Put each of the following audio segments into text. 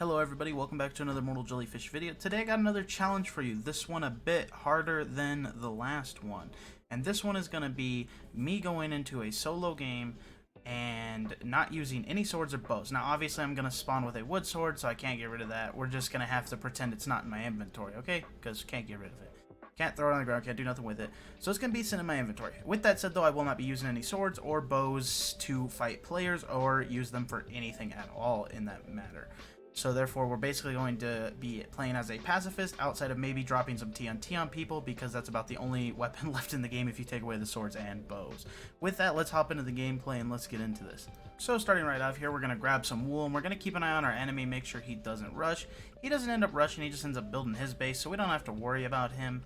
Hello everybody, welcome back to another Mortal Jellyfish video. Today I got another challenge for you, this one a bit harder than the last one. And this one is going to be me going into a solo game and not using any swords or bows. Now obviously I'm going to spawn with a wood sword, so I can't get rid of that. We're just going to have to pretend it's not in my inventory, okay? Because can't get rid of it. Can't throw it on the ground, can't do nothing with it. So it's going to be sitting in my inventory. With that said though, I will not be using any swords or bows to fight players or use them for anything at all in that matter. So therefore, we're basically going to be playing as a pacifist outside of maybe dropping some TNT on people because that's about the only weapon left in the game if you take away the swords and bows. With that, let's hop into the gameplay and let's get into this. So starting right off here, we're going to grab some wool and we're going to keep an eye on our enemy, make sure he doesn't rush. He doesn't end up rushing, he just ends up building his base, so we don't have to worry about him.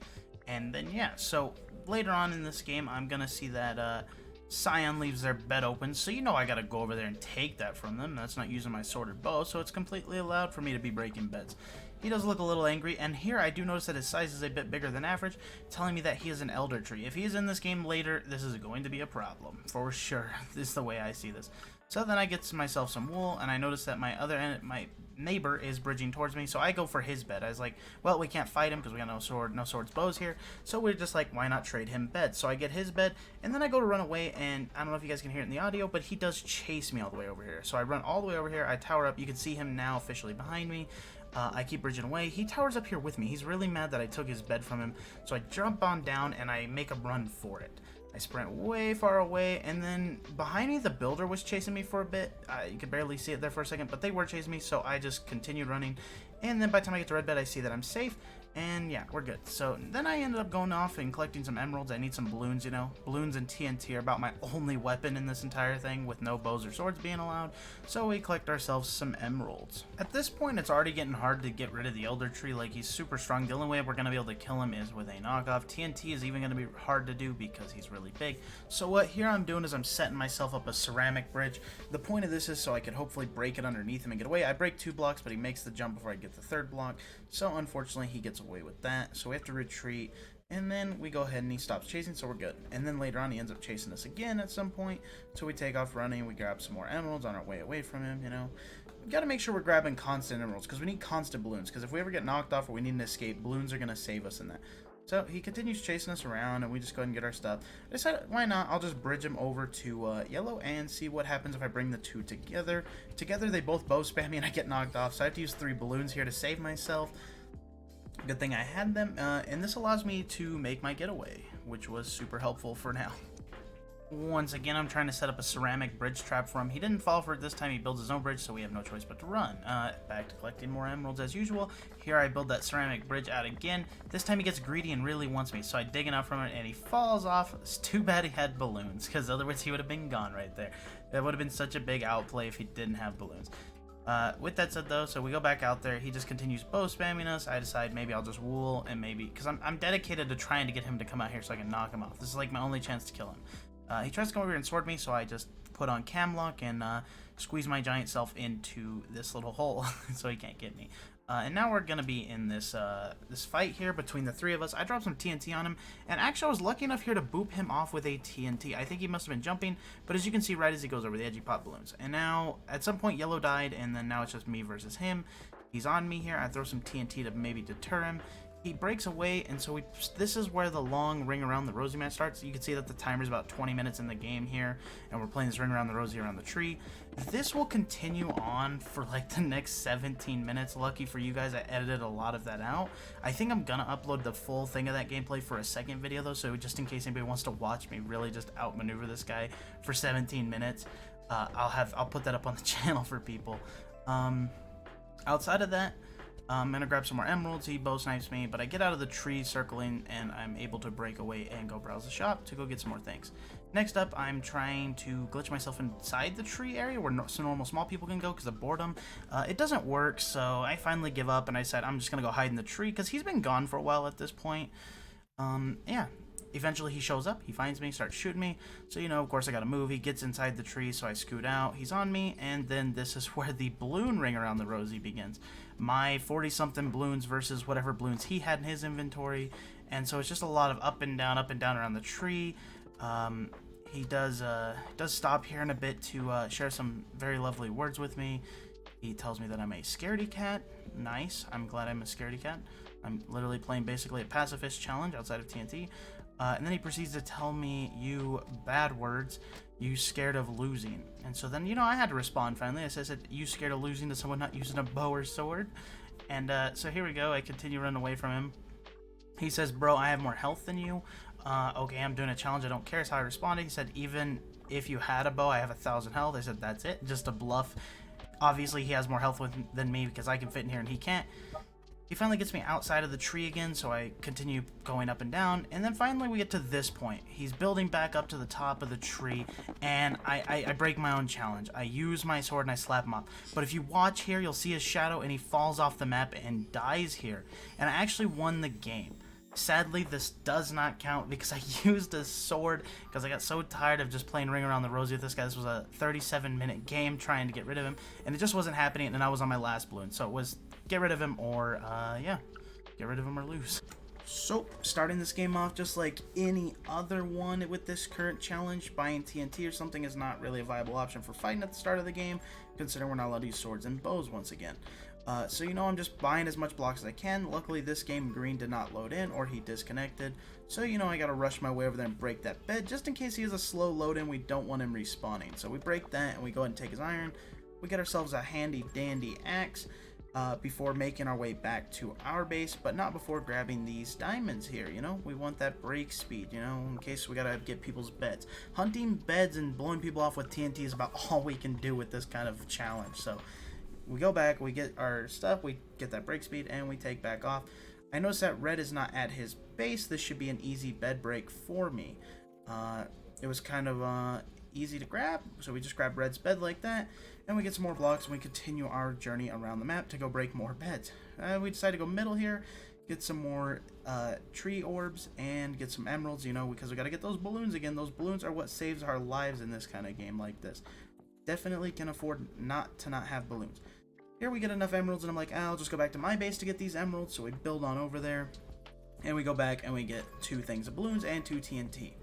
And then yeah, so later on in this game, I'm going to see that Scion leaves their bed open, so you know I gotta go over there and take that from them. That's not using my sword or bow, so it's completely allowed for me to be breaking beds. He does look a little angry, and here I do notice that his size is a bit bigger than average, telling me that he is an elder tree. If he is in this game later, this is going to be a problem, for sure. This is the way I see this. So then I get myself some wool, and I notice that my neighbor is bridging towards me, so I go for his bed. I was like, well, we can't fight him because we got no swords, bows here, so we're just like, why not trade him beds? So I get his bed, and then I go to run away, and I don't know if you guys can hear it in the audio, but he does chase me all the way over here. So I run all the way over here, I tower up, you can see him now officially behind me. I keep bridging away. He towers up here with me. He's really mad that I took his bed from him, so I jump on down, and I make a run for it. I sprint way far away, and then behind me, the builder was chasing me for a bit. You could barely see it there for a second, but they were chasing me, so I just continued running. And then by the time I get to red bed, I see that I'm safe, and yeah, we're good. So then I ended up going off and collecting some emeralds. I need some balloons, you know. Balloons and TNT are about my only weapon in this entire thing, with no bows or swords being allowed. So we collect ourselves some emeralds. At this point, it's already getting hard to get rid of the elder tree. Like, he's super strong. The only way we're going to be able to kill him is with a knockoff. TNT is even going to be hard to do because he's really big. So what here I'm doing is I'm setting myself up a ceramic bridge. The point of this is so I can hopefully break it underneath him and get away. I break 2 blocks, but he makes the jump before I get the 3rd block. So unfortunately, he gets away with that. So we have to retreat. And then we go ahead and he stops chasing, so we're good. And then later on, he ends up chasing us again at some point. So we take off running. We grab some more emeralds on our way away from him, you know. We got to make sure we're grabbing constant emeralds because we need constant balloons. Because if we ever get knocked off or we need to escape, balloons are going to save us in that. So he continues chasing us around, and we just go ahead and get our stuff. I decided, why not? I'll just bridge him over to yellow and see what happens if I bring the 2 together. Together, they both bow spam me, and I get knocked off. So I have to use 3 balloons here to save myself. Good thing I had them, and this allows me to make my getaway, which was super helpful for now. Once again, I'm trying to set up a ceramic bridge trap for him. He didn't fall for it this time. He builds his own bridge, so we have no choice but to run. Back to collecting more emeralds as usual. Here I build that ceramic bridge out again. This time he gets greedy and really wants me, so I dig it out from it, and he falls off. It's too bad he had balloons, because otherwise he would have been gone right there. That would have been such a big outplay if he didn't have balloons. With that said though, so we go back out there, he just continues bow spamming us. I decide maybe I'll just wool and maybe, because I'm dedicated to trying to get him to come out here so I can knock him off. This is like my only chance to kill him. He tries to come over here and sword me, so I just put on cam lock and squeeze my giant self into this little hole so he can't get me. And now we're going to be in this this fight here between the 3 of us. I dropped some TNT on him, and actually I was lucky enough here to boop him off with a TNT. I think he must have been jumping, but as you can see right as he goes over the edge, he popped balloons. And now, at some point, yellow died, and then now it's just me versus him. He's on me here. I throw some TNT to maybe deter him. He breaks away, and so this is where the long ring around the rosy match starts. You can see that the timer's about 20 minutes in the game here, and we're playing this ring around the rosy around the tree. This will continue on for like the next 17 minutes. Lucky for you guys, I edited a lot of that out. I think I'm gonna upload the full thing of that gameplay for a second video though, so just in case anybody wants to watch me really just outmaneuver this guy for 17 minutes, I'll put that up on the channel for people. Outside of that, I'm gonna grab some more emeralds. He bow snipes me, but I get out of the tree circling and I'm able to break away and go browse the shop to go get some more things. Next up, I'm trying to glitch myself inside the tree area where some normal small people can go because of boredom. It doesn't work, so I finally give up and I said I'm just gonna go hide in the tree because he's been gone for a while at this point. Yeah. Eventually he shows up, he finds me, starts shooting me, so you know, of course I gotta move. He gets inside the tree, so I scoot out, he's on me, and then this is where the balloon ring around the rosy begins. My 40-something balloons versus whatever balloons he had in his inventory, and so it's just a lot of up and down around the tree. He does stop here in a bit to share some very lovely words with me. He tells me that I'm a scaredy cat. Nice. I'm glad I'm a scaredy cat. I'm literally playing basically a pacifist challenge outside of TNT. And then he proceeds to tell me, you bad words, you scared of losing. And so then, I had to respond finally. I said, you scared of losing to someone not using a bow or sword? And so here we go. I continue running away from him. He says, bro, I have more health than you. Okay, I'm doing a challenge. I don't care. Is how I responded. He said, even if you had a bow, I have 1,000 health. I said, that's it. Just a bluff. Obviously, he has more health than me because I can fit in here and he can't. He finally gets me outside of the tree again, so I continue going up and down, and then finally we get to this point. He's building back up to the top of the tree, and I break my own challenge. I use my sword and I slap him off. But if you watch here, you'll see his shadow, and he falls off the map and dies here. And I actually won the game. Sadly, this does not count because I used a sword because I got so tired of just playing Ring Around the Rosie with this guy. This was a 37-minute game trying to get rid of him, and it just wasn't happening, and I was on my last balloon. So it was get rid of him or, yeah, get rid of him or lose. So, starting this game off just like any other one with this current challenge, buying TNT or something is not really a viable option for fighting at the start of the game, considering we're not allowed to use swords and bows once again. So I'm just buying as much blocks as I can. Luckily this game green did not load in, or he disconnected, so I gotta rush my way over there and break that bed just in case he has a slow load in. We don't want him respawning, so we break that and we go ahead and take his iron. We get ourselves a handy dandy axe before making our way back to our base, but not before grabbing these diamonds here. We want that break speed, in case we gotta get people's beds. Hunting beds and blowing people off with TNT is about all we can do with this kind of challenge. So we go back, we get our stuff, we get that break speed, and we take back off. I noticed that Red is not at his base. This should be an easy bed break for me. It was kind of easy to grab, so we just grab Red's bed like that, and we get some more blocks, and we continue our journey around the map to go break more beds. We decide to go middle here, get some more tree orbs, and get some emeralds, because we got to get those balloons again. Those balloons are what saves our lives in this kind of game like this. Definitely can afford not have balloons. Here we get enough emeralds, and I'm like, I'll just go back to my base to get these emeralds. So we build on over there, and we go back and we get 2 things of balloons and 2 TNT.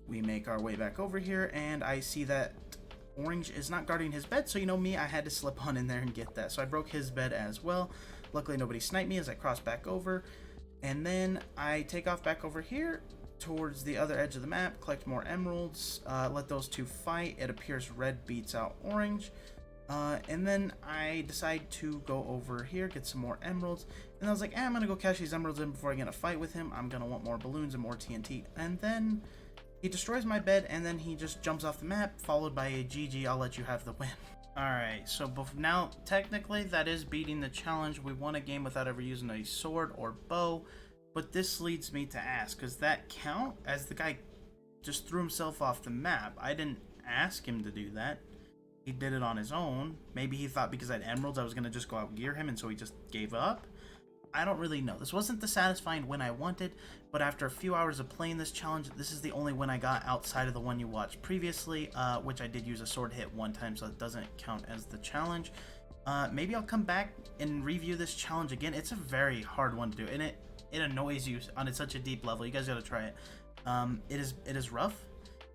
We make our way back over here, and I see that Orange is not guarding his bed, so me, I had to slip on in there and get that. So I broke his bed as well. Luckily nobody sniped me as I crossed back over, and then I take off back over here towards the other edge of the map, collect more emeralds, let those 2 fight. It appears Red beats out Orange, and then I decide to go over here, get some more emeralds, and I was like, I'm gonna go catch these emeralds in before I get in a fight with him. I'm gonna want more balloons and more TNT. And then he destroys my bed, and then he just jumps off the map, followed by a GG, I'll let you have the win. Alright, so now technically that is beating the challenge. We won a game without ever using a sword or bow. But this leads me to ask, does that count as the guy just threw himself off the map? I didn't ask him to do that. He did it on his own. Maybe he thought because I had emeralds I was going to just go out gear him, and so he just gave up? I don't really know. This wasn't the satisfying win I wanted, but after a few hours of playing this challenge, this is the only win I got outside of the one you watched previously, which I did use a sword hit 1 time, so it doesn't count as the challenge. Maybe I'll come back and review this challenge again. It's a very hard one to do, and it annoys you on such a deep level. You guys gotta try it. It is rough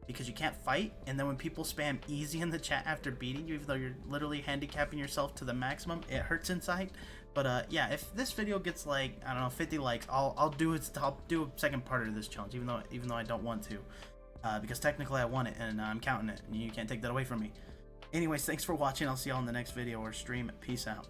because you can't fight, and then when people spam easy in the chat after beating you, even though you're literally handicapping yourself to the maximum, it hurts inside. But yeah, if this video gets like, I don't know, 50 likes, I'll do a second part of this challenge, even though I don't want to, because technically I won it, and I'm counting it, and you can't take that away from me. Anyways, thanks for watching. I'll see y'all in the next video or stream. Peace out.